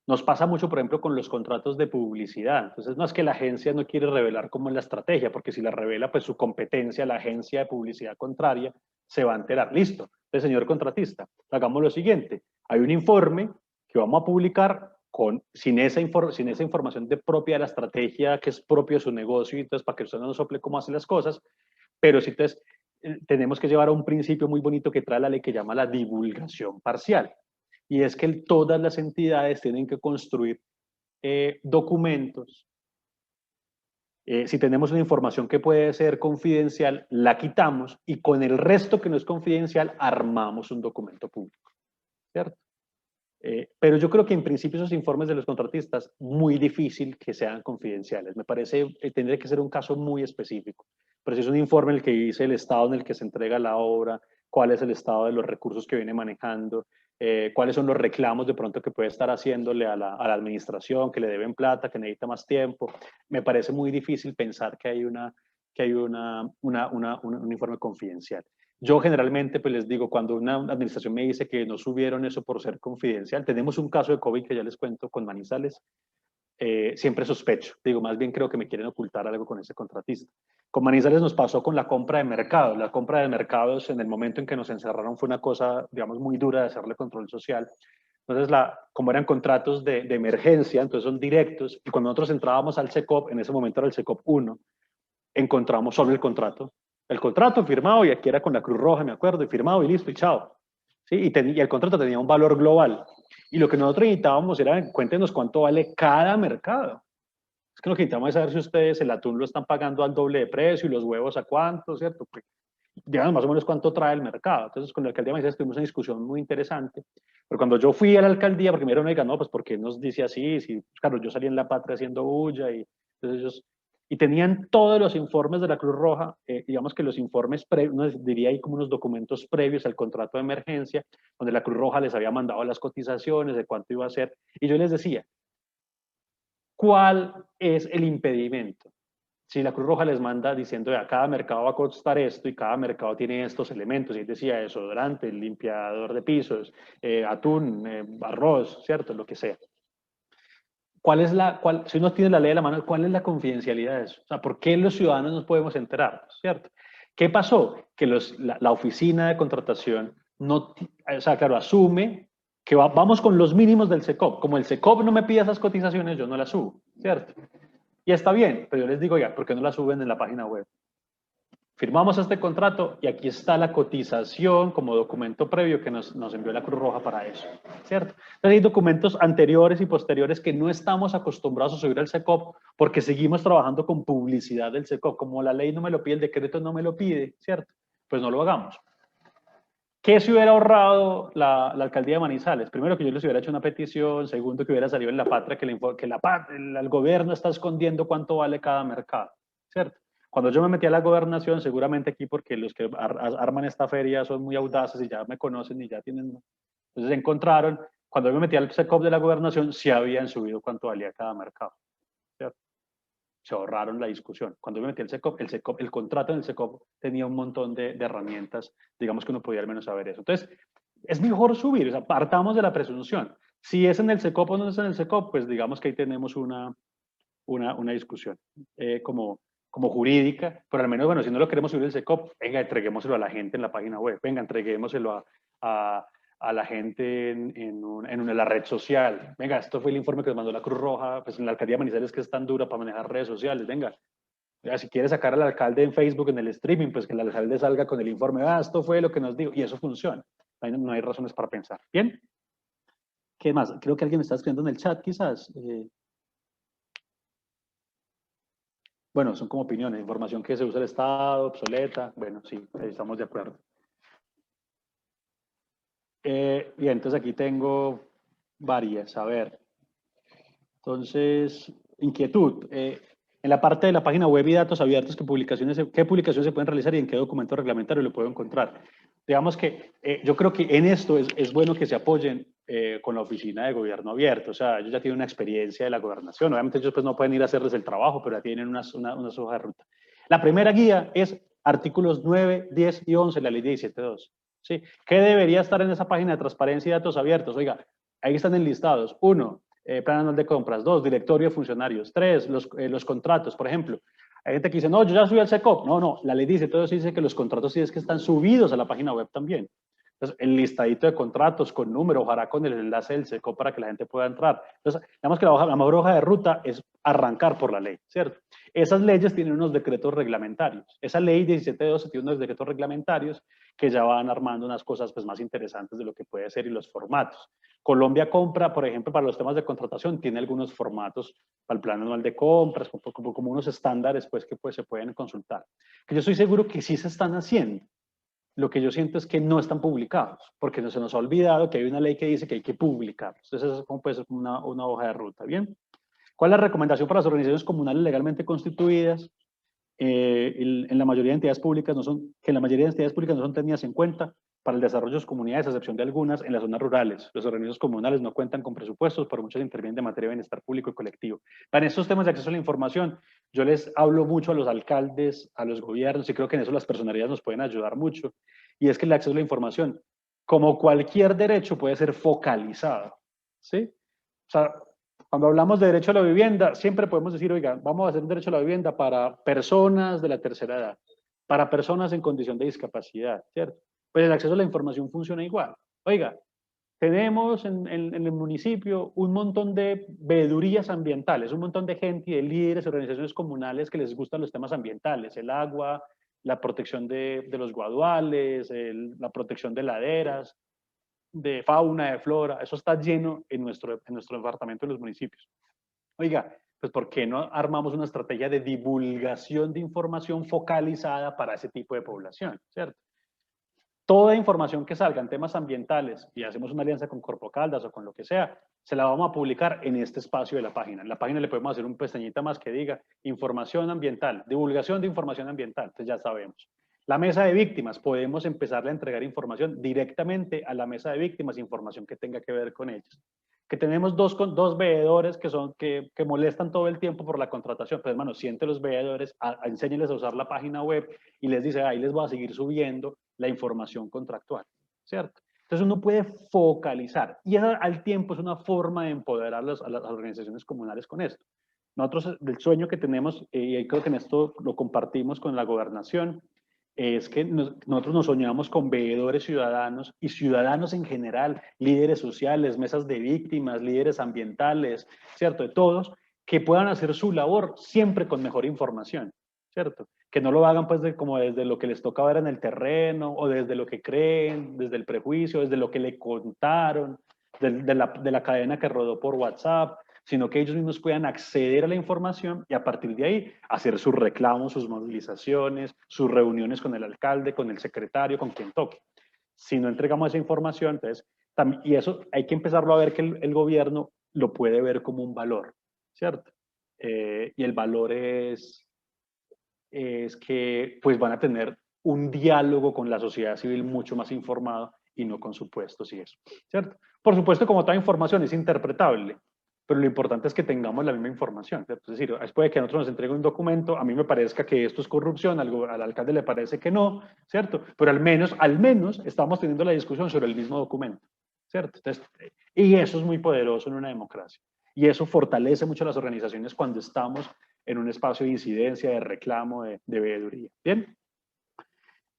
Nos pasa mucho, por ejemplo, con los contratos de publicidad. Entonces, no es que la agencia no quiere revelar cómo es la estrategia, porque si la revela, pues su competencia, la agencia de publicidad contraria, se va a enterar. Listo. Entonces, señor contratista, hagamos lo siguiente. Hay un informe que vamos a publicar sin esa información propia de la estrategia que es propio de su negocio, y entonces para que usted no nos sople cómo hace las cosas, pero sí, entonces, tenemos que llevar a un principio muy bonito que trae la ley que llama la divulgación parcial. Y es que todas las entidades tienen que construir documentos. Si tenemos una información que puede ser confidencial, la quitamos y con el resto que no es confidencial armamos un documento público, ¿cierto? Pero yo creo que en principio esos informes de los contratistas, muy difícil que sean confidenciales. Me parece que tendría que ser un caso muy específico. Pero si es un informe en el que dice el estado en el que se entrega la obra, cuál es el estado de los recursos que viene manejando, cuáles son los reclamos de pronto que puede estar haciéndole a la administración, que le deben plata, que necesita más tiempo, me parece muy difícil pensar que hay un informe confidencial. Yo generalmente, pues les digo, cuando una administración me dice que no subieron eso por ser confidencial, tenemos un caso de COVID que ya les cuento con Manizales, siempre sospecho, digo, más bien creo que me quieren ocultar algo con ese contratista. Con Manizales nos pasó con la compra de mercado. La compra de mercados en el momento en que nos encerraron fue una cosa, digamos, muy dura de hacerle control social, Entonces, como eran contratos de emergencia, entonces son directos, y cuando nosotros entrábamos al SECOP, en ese momento era el SECOP 1, encontramos solo el contrato firmado, y aquí era con la Cruz Roja, me acuerdo, y firmado, y listo, y chao. ¿Sí? Y el contrato tenía un valor global. Y lo que nosotros necesitábamos era, cuéntenos cuánto vale cada mercado. Es que lo que necesitamos es saber si ustedes el atún lo están pagando al doble de precio y los huevos a cuánto, ¿cierto? Pues, digamos más o menos cuánto trae el mercado. Entonces, con la alcaldía de Manizales tuvimos una discusión muy interesante. Pero cuando yo fui a la alcaldía, porque me dijeron, oiga, no, pues ¿por qué nos dice así? Si, claro, yo salí en La Patria haciendo bulla, y entonces ellos, y tenían todos los informes de la Cruz Roja, digamos que los informes previos, diría ahí como unos documentos previos al contrato de emergencia, donde la Cruz Roja les había mandado las cotizaciones de cuánto iba a ser. Y yo les decía, ¿cuál es el impedimento? Si la Cruz Roja les manda diciendo, ya, cada mercado va a costar esto y cada mercado tiene estos elementos, y decía desodorante, limpiador de pisos, atún, arroz, ¿cierto? Lo que sea. Si uno tiene la ley de la mano, ¿cuál es la confidencialidad de eso? O sea, ¿por qué los ciudadanos nos podemos enterar? ¿Cierto? ¿Qué pasó? Que la oficina de contratación no, o sea, claro, asume que vamos con los mínimos del SECOP. Como el SECOP no me pide esas cotizaciones, yo no las subo, ¿cierto? Y está bien, pero yo les digo, ya, ¿por qué no las suben en la página web? Firmamos este contrato y aquí está la cotización como documento previo que nos envió la Cruz Roja para eso, ¿cierto? Entonces hay documentos anteriores y posteriores que no estamos acostumbrados a subir al SECOP porque seguimos trabajando con publicidad del SECOP. Como la ley no me lo pide, el decreto no me lo pide, ¿cierto? Pues no lo hagamos. ¿Qué se hubiera ahorrado la alcaldía de Manizales? Primero, que yo les hubiera hecho una petición. Segundo, que hubiera salido en La Patria que el gobierno está escondiendo cuánto vale cada mercado, ¿cierto? Cuando yo me metí a la gobernación, seguramente aquí, porque los que arman esta feria son muy audaces y ya me conocen y ya tienen... Entonces encontraron, cuando yo me metí al SECOP de la gobernación, sí habían subido cuánto valía cada mercado, ¿cierto? Se ahorraron la discusión. Cuando yo me metí al SECOP, el contrato en el SECOP tenía un montón de herramientas, digamos que uno podía al menos saber eso. Entonces, es mejor subir, o sea, partamos de la presunción. Si es en el SECOP o no es en el SECOP, pues digamos que ahí tenemos una discusión como jurídica, pero al menos, bueno, si no lo queremos subir el SECOP, venga, entreguémoselo a la gente en la página web, venga, entreguémoselo a la gente en la red social. Venga, esto fue el informe que nos mandó la Cruz Roja, pues en la alcaldía de Manizales, que es tan dura para manejar redes sociales. Venga, si quiere sacar al alcalde en Facebook, en el streaming, pues que el alcalde salga con el informe, esto fue lo que nos dijo, y eso funciona. No hay razones para pensar. ¿Bien? ¿Qué más? Creo que alguien me está escribiendo en el chat, quizás. Bueno, son como opiniones, información que se usa el Estado, obsoleta. Bueno, sí, estamos de acuerdo. Bien, entonces aquí tengo varias. A ver. Entonces, inquietud. En la parte de la página web y datos abiertos, ¿qué publicaciones se pueden realizar y en qué documento reglamentario lo puedo encontrar? Digamos que yo creo que en esto es bueno que se apoyen con la oficina de gobierno abierto. O sea, ellos ya tienen una experiencia de la gobernación. Obviamente ellos pues no pueden ir a hacerles el trabajo, pero ya tienen unas hojas de ruta. La primera guía es artículos 9, 10 y 11 de la ley 17.2. ¿Sí? ¿Qué debería estar en esa página de transparencia y datos abiertos? Oiga, ahí están enlistados. 1, plan anual de compras. 2, directorio de funcionarios. 3, los contratos, por ejemplo. Hay gente que dice, no, yo ya subí al SECOP. No, la ley dice, todo eso dice que los contratos sí es que están subidos a la página web también. Entonces, el listadito de contratos con número, ojalá con el enlace del SECOP para que la gente pueda entrar. Entonces, digamos que la mejor hoja de ruta es arrancar por la ley, ¿cierto? Esas leyes tienen unos decretos reglamentarios. Esa ley 17.12 tiene unos decretos reglamentarios que ya van armando unas cosas pues, más interesantes de lo que puede ser y los formatos. Colombia Compra, por ejemplo, para los temas de contratación, tiene algunos formatos para el plan anual de compras, como unos estándares pues, que pues, se pueden consultar. Que yo estoy seguro que sí se están haciendo. Lo que yo siento es que no están publicados, porque se nos ha olvidado que hay una ley que dice que hay que publicarlos. Entonces, eso es como pues, una hoja de ruta. ¿Bien? ¿Cuál es la recomendación para las organizaciones comunales legalmente constituidas? En la mayoría de entidades públicas no son tenidas en cuenta para el desarrollo de sus comunidades, a excepción de algunas en las zonas rurales. Los organismos comunales no cuentan con presupuestos, por muchos intervienen de materia de bienestar público y colectivo. Para estos temas de acceso a la información, yo les hablo mucho a los alcaldes, a los gobiernos, y creo que en eso las personalidades nos pueden ayudar mucho, y es que el acceso a la información, como cualquier derecho, puede ser focalizado, ¿sí? O sea, cuando hablamos de derecho a la vivienda, siempre podemos decir, oiga, vamos a hacer un derecho a la vivienda para personas de la tercera edad, para personas en condición de discapacidad, ¿cierto? Pues el acceso a la información funciona igual. Oiga, tenemos en el municipio un montón de veedurías ambientales, un montón de gente y de líderes, organizaciones comunales que les gustan los temas ambientales, el agua, la protección de los guaduales, la protección de laderas, de fauna, de flora, eso está lleno en nuestro departamento de los municipios. Oiga, pues ¿por qué no armamos una estrategia de divulgación de información focalizada para ese tipo de población, ¿cierto? Toda información que salga en temas ambientales y hacemos una alianza con Corpo Caldas o con lo que sea, se la vamos a publicar en este espacio de la página. En la página le podemos hacer un pestañita más que diga información ambiental, divulgación de información ambiental, entonces ya sabemos. La mesa de víctimas, podemos empezarle a entregar información directamente a la mesa de víctimas, información que tenga que ver con ellos. Que tenemos dos veedores que molestan todo el tiempo por la contratación, pues hermano, siente los veedores, enséñenles a usar la página web y les dice, ahí les voy a seguir subiendo la información contractual, ¿cierto? Entonces uno puede focalizar y al tiempo es una forma de empoderar a las organizaciones comunales con esto. Nosotros, el sueño que tenemos, y creo que en esto lo compartimos con la gobernación, es que nosotros nos soñamos con veedores ciudadanos y ciudadanos en general, líderes sociales, mesas de víctimas, líderes ambientales, ¿cierto? De todos, que puedan hacer su labor siempre con mejor información, ¿cierto? Que no lo hagan pues como desde lo que les toca ver en el terreno o desde lo que creen, desde el prejuicio, desde lo que le contaron, de la cadena que rodó por WhatsApp, sino que ellos mismos puedan acceder a la información y a partir de ahí hacer sus reclamos, sus movilizaciones, sus reuniones con el alcalde, con el secretario, con quien toque. Si no entregamos esa información, entonces, y eso hay que empezarlo a ver que el gobierno lo puede ver como un valor, ¿cierto? Y el valor es que pues van a tener un diálogo con la sociedad civil mucho más informado y no con supuestos y eso, ¿cierto? Por supuesto, como toda información es interpretable, pero lo importante es que tengamos la misma información, ¿cierto? Es decir, después de que a nosotros nos entregue un documento, a mí me parezca que esto es corrupción, al alcalde le parece que no, ¿cierto? Pero al menos estamos teniendo la discusión sobre el mismo documento, ¿cierto? Entonces, y eso es muy poderoso en una democracia. Y eso fortalece mucho a las organizaciones cuando estamos en un espacio de incidencia, de reclamo, de veeduría. ¿Bien?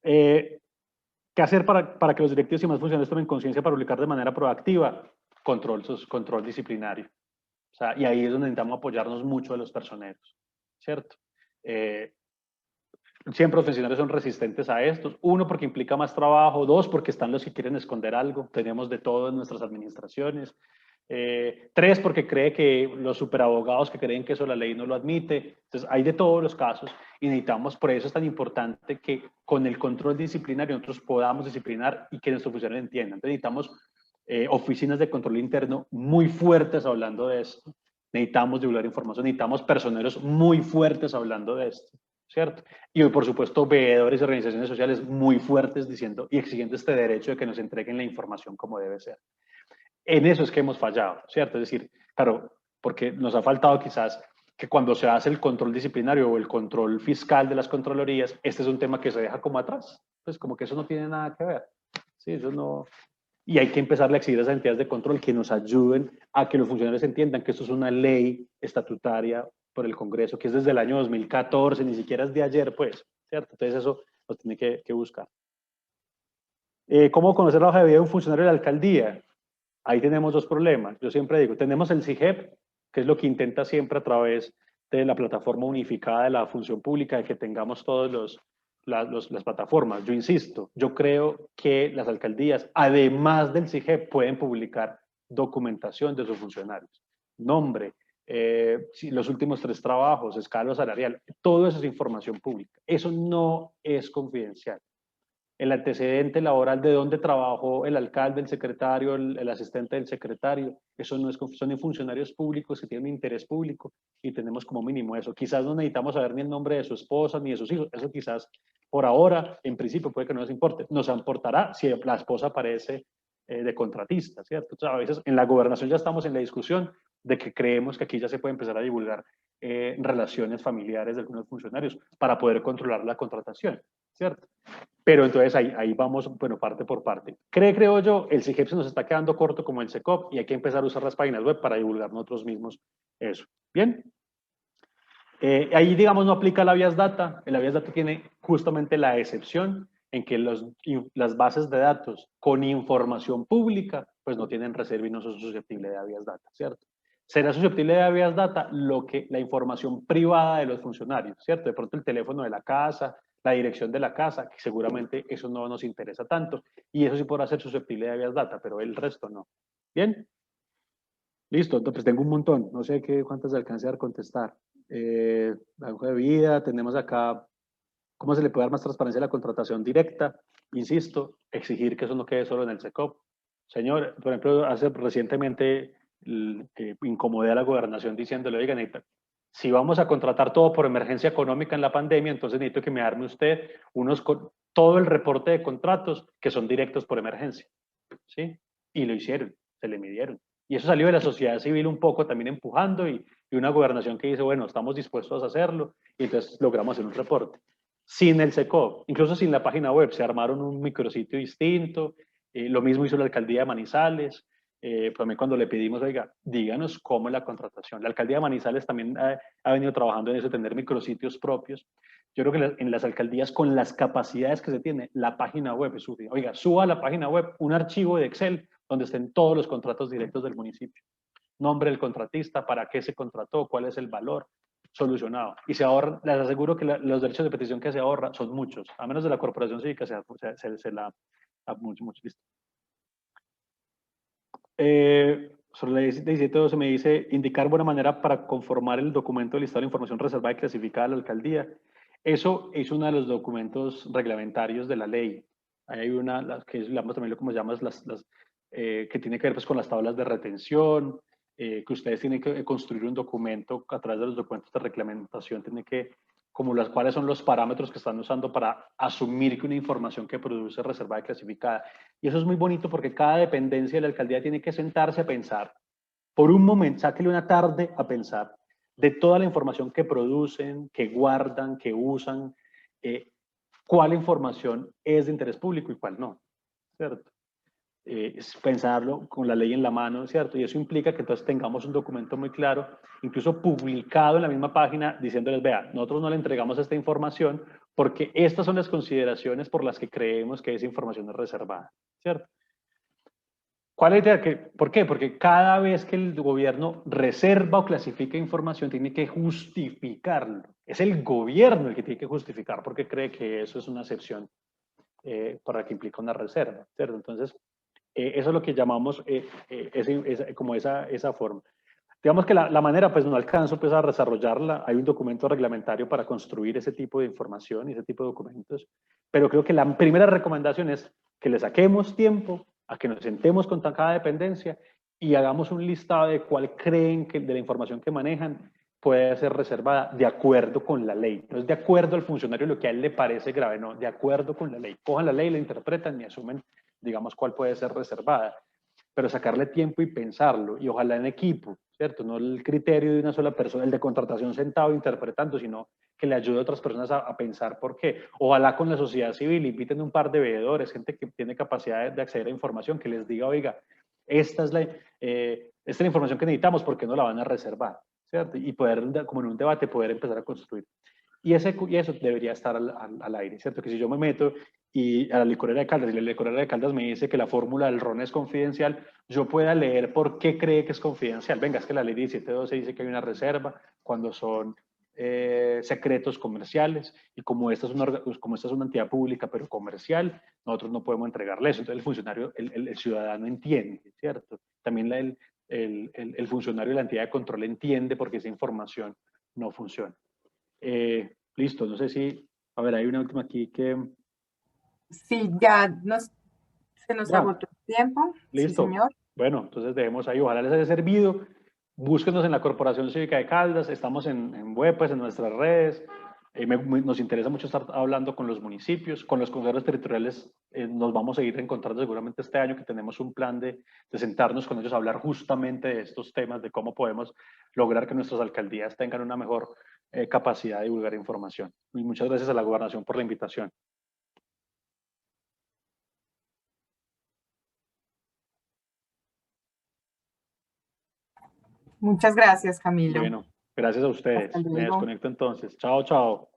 ¿Qué hacer para que los directivos y más funcionarios tomen conciencia para publicar de manera proactiva? Control disciplinario. O sea, y ahí es donde necesitamos apoyarnos mucho de los personeros, ¿cierto? Siempre los funcionarios son resistentes a estos. Uno, porque implica más trabajo. Dos, porque están los que quieren esconder algo. Tenemos de todo en nuestras administraciones. Tres, porque cree que los superabogados que creen que eso la ley no lo admite. Entonces, hay de todos los casos y necesitamos, por eso es tan importante que con el control disciplinario nosotros podamos disciplinar y que nuestros funcionarios entiendan. Entonces, necesitamos oficinas de control interno muy fuertes hablando de esto. Necesitamos divulgar información, necesitamos personeros muy fuertes hablando de esto, ¿cierto? Y por supuesto, veedores y organizaciones sociales muy fuertes diciendo y exigiendo este derecho de que nos entreguen la información como debe ser. En eso es que hemos fallado, ¿cierto? Es decir, claro, porque nos ha faltado quizás que cuando se hace el control disciplinario o el control fiscal de las contralorías, este es un tema que se deja como atrás, pues como que eso no tiene nada que ver, ¿sí? Eso no... Y hay que empezar a exigir a esas entidades de control que nos ayuden a que los funcionarios entiendan que esto es una ley estatutaria por el Congreso, que es desde el año 2014, ni siquiera es de ayer, pues, ¿cierto? Entonces eso lo tiene que buscar. ¿Cómo conocer la hoja de vida de un funcionario de la alcaldía? Ahí tenemos dos problemas. Yo siempre digo, tenemos el CIGEP, que es lo que intenta siempre a través de la plataforma unificada de la función pública, de que tengamos todas las plataformas. Yo insisto, yo creo que las alcaldías, además del CIGEP, pueden publicar documentación de sus funcionarios. Nombre, los últimos 3 trabajos, escala salarial, todo eso es información pública. Eso no es confidencial. El antecedente laboral de dónde trabajó el alcalde, el secretario, el asistente del secretario, eso no es, son funcionarios públicos que tienen un interés público y tenemos como mínimo eso. Quizás no necesitamos saber ni el nombre de su esposa ni de sus hijos, eso quizás por ahora, en principio, puede que no nos importe. Nos importará si la esposa aparece de contratista, ¿cierto? Entonces, a veces en la gobernación ya estamos en la discusión de que creemos que aquí ya se puede empezar a divulgar relaciones familiares de algunos funcionarios para poder controlar la contratación, ¿cierto? Pero entonces ahí vamos, bueno, parte por parte. Creo yo, el CIGEP se nos está quedando corto como el SECOP y hay que empezar a usar las páginas web para divulgar nosotros mismos eso. ¿Bien? Ahí, digamos, no aplica la Vías Data. El Vías Data tiene justamente la excepción en que las bases de datos con información pública pues no tienen reserva y no son susceptibles de habeas data, ¿cierto? Será susceptible de habeas data la información privada de los funcionarios, ¿cierto? De pronto el teléfono de la casa, la dirección de la casa, que seguramente eso no nos interesa tanto, y eso sí podrá ser susceptible de habeas data, pero el resto no. ¿Bien? Listo, entonces tengo un montón, no sé cuántas alcance a contestar. La hoja de vida, tenemos acá cómo se le puede dar más transparencia a la contratación directa. Insisto, exigir que eso no quede solo en el SECOP. Señor, por ejemplo, hace recientemente incomodé a la gobernación diciéndole, oigan, si vamos a contratar todo por emergencia económica en la pandemia, entonces necesito que me arme usted todo el reporte de contratos que son directos por emergencia. ¿Sí? Y lo hicieron, se le midieron. Y eso salió de la sociedad civil un poco también empujando y una gobernación que dice, bueno, estamos dispuestos a hacerlo y entonces logramos hacer un reporte. Sin el SECOP, incluso sin la página web, se armaron un micrositio distinto, lo mismo hizo la alcaldía de Manizales, también cuando le pedimos, oiga, díganos cómo es la contratación. La alcaldía de Manizales también ha venido trabajando en eso, tener micrositios propios. Yo creo que en las alcaldías, con las capacidades que se tiene, la página web es útil. Oiga, suba a la página web un archivo de Excel donde estén todos los contratos directos del municipio. Nombre del contratista, para qué se contrató, cuál es el valor, solucionado. Y se ahorra, les aseguro que los derechos de petición que se ahorra son muchos, a menos de la corporación cívica se la mucho, mucho. Listo. Sobre la 1712 me dice indicar buena manera para conformar el documento de listado de información reservada y clasificada a la alcaldía. Eso es uno de los documentos reglamentarios de la ley. Hay una, que es también como llamas, que tiene que ver pues, con las tablas de retención, que ustedes tienen que construir un documento a través de los documentos de reglamentación, tienen que, como las cuáles son los parámetros que están usando para asumir que una información que produce reservada y clasificada. Y eso es muy bonito porque cada dependencia de la alcaldía tiene que sentarse a pensar, por un momento, sáquele una tarde a pensar de toda la información que producen, que guardan, que usan, cuál información es de interés público y cuál no, ¿cierto? Es pensarlo con la ley en la mano, ¿cierto? Y eso implica que entonces tengamos un documento muy claro, incluso publicado en la misma página, diciéndoles, vea, nosotros no le entregamos esta información porque estas son las consideraciones por las que creemos que esa información es reservada, ¿cierto? ¿Cuál es la idea? ¿Por qué? Porque cada vez que el gobierno reserva o clasifica información, tiene que justificarlo. Es el gobierno el que tiene que justificar porque cree que eso es una excepción para que implica una reserva, ¿cierto? Entonces, eso es lo que llamamos como esa forma. Digamos que la manera, pues no alcanzo pues, a desarrollarla. Hay un documento reglamentario para construir ese tipo de información y ese tipo de documentos. Pero creo que la primera recomendación es que le saquemos tiempo a que nos sentemos con cada dependencia y hagamos un listado de cuál creen que de la información que manejan puede ser reservada de acuerdo con la ley. No es de acuerdo al funcionario lo que a él le parece grave, no, de acuerdo con la ley. Cojan la ley, la interpretan y asumen, digamos, cuál puede ser reservada. Pero sacarle tiempo y pensarlo, y ojalá en equipo, ¿cierto? No el criterio de una sola persona, el de contratación sentado interpretando, sino que le ayude a otras personas a pensar por qué. Ojalá con la sociedad civil inviten un par de veedores, gente que tiene capacidad de acceder a información, que les diga, oiga, esta es la información que necesitamos, ¿por qué no la van a reservar? ¿Cierto? Y poder, como en un debate, poder empezar a construir. Y eso debería estar al aire, ¿cierto? Que si yo me meto y a la licorera de Caldas y la licorera de Caldas me dice que la fórmula del ron es confidencial, yo pueda leer por qué cree que es confidencial. Venga, es que la ley 1712 dice que hay una reserva cuando son secretos comerciales y como esta es una entidad pública pero comercial, nosotros no podemos entregarle eso. Entonces el funcionario, el ciudadano entiende, ¿cierto? También el funcionario de la entidad de control entiende porque esa información no funciona. Listo, no sé si, a ver, hay una última aquí que, Sí, se nos ya, agotó el tiempo. Sí, listo. señor. Bueno, entonces dejemos ahí, ojalá les haya servido. Búsquenos en la Corporación Cívica de Caldas, estamos en web, pues en nuestras redes. Nos interesa mucho estar hablando con los municipios, con los consejos territoriales. Nos vamos a ir encontrando seguramente este año que tenemos un plan de sentarnos con ellos a hablar justamente de estos temas, de cómo podemos lograr que nuestras alcaldías tengan una mejor capacidad de divulgar información. Y muchas gracias a la gobernación por la invitación. Muchas gracias, Camilo. Bueno, gracias a Hasta ustedes. Me luego. desconecto entonces. Chao, chao.